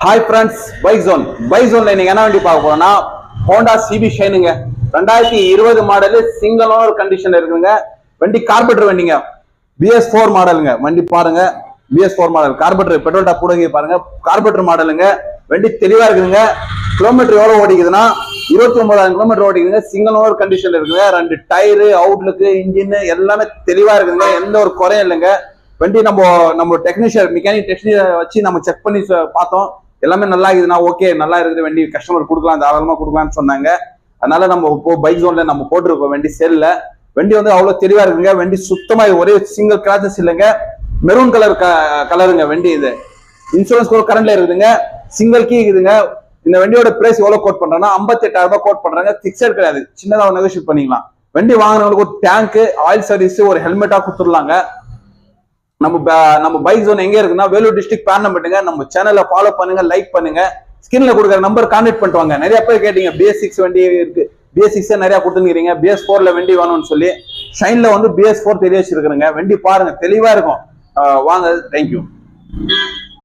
Hi friends, bike ஜோன்ல நீங்க என்ன வண்டி பார்க்க போறோம்னா ஹோண்டா சிபி ஷைனுங்க. 2020 மாடலு சிங்கிள் ஓனர் கண்டிஷன் இருக்குங்க. வண்டி கார்பெட்டர் வண்டிங்க, BS4 மாடலுங்க. வண்டி பாருங்க, BS4 மாடல் கார்பெட்டர், பெட்ரோல் டாப் கூட பாருங்க, கார்பெட்டர் மாடலுங்க. வண்டி தெளிவா இருக்குதுங்க. கிலோமீட்டர் எவ்வளவு ஓடிக்குதுன்னா 29,000 கிலோமீட்டர் ஓடிக்குதுங்க. சிங்கிள் ஓனர் கண்டிஷன் இருக்குங்க. 2 டயரு, அவுட்லுக்கு, இன்ஜின் எல்லாமே தெளிவா இருக்குதுங்க. எந்த ஒரு குறையும் இல்லைங்க. வண்டி நம்ம டெக்னீஷியன் மெக்கானிக் டெக்னீஷியன் வச்சு நம்ம செக் பண்ணி பார்த்தோம். எல்லாமே நல்லா இருக்குதுன்னா ஓகே, நல்லா இருக்குது வண்டி, கஸ்டமர் கொடுக்கலாம், தாராளமா கொடுக்கலாம்னு சொன்னாங்க. அதனால நம்ம இப்போ பைக் ஜோன்ல நம்ம போட்டிருக்கோம் வண்டி சேல்ல. வண்டி வந்து அவ்வளவு தெளிவா இருக்குங்க. வண்டி சுத்தமா ஒரே சிங்கிள் கிராச்சஸ் இல்லைங்க. மெரூன் கலருங்க வண்டி. இது இன்சூரன்ஸ் கூட கரண்ட்ல இருக்குதுங்க. சிங்கிள் கீ இருக்குதுங்க. இந்த வண்டியோட பிரைஸ் எவ்வளவு கோட் பண்றாங்கன்னா 58,000 ரூபாய் கோட் பண்றாங்க. பிக்சர் கிடையாது, சின்னதா நெகோஷியேட் பண்ணிக்கலாம். வண்டி வாங்கினவங்களுக்கு ஒரு டேங்க், ஆயில் சர்வீஸ், ஒரு ஹெல்மெட்டா கொடுத்துடலாங்க. நம்ம பைக் ஜோன் எங்க இருக்குன்னா வேலூர் டிஸ்ட்ரிக்ட் பேர்னம்பட்டுங்க. நம்ம சேனலை ஃபாலோ பண்ணுங்க, லைக் பண்ணுங்க. ஸ்கிரீன்ல கொடுக்குற நம்பர் கான்டாக்ட் பண்ணிட்டு வாங்க. நிறைய பேர் கேட்டீங்க BS6 வண்டி இருக்கு, BS6 நிறைய கொடுத்துருக்கீங்க, BS4ல வண்டி வேணும்னு சொல்லி. ஷைன்ல வந்து BS4 தெரிய வச்சிருக்கிறேங்க. வண்டி பாருங்க, தெளிவா இருக்கும். வாங்க, தேங்க்யூ.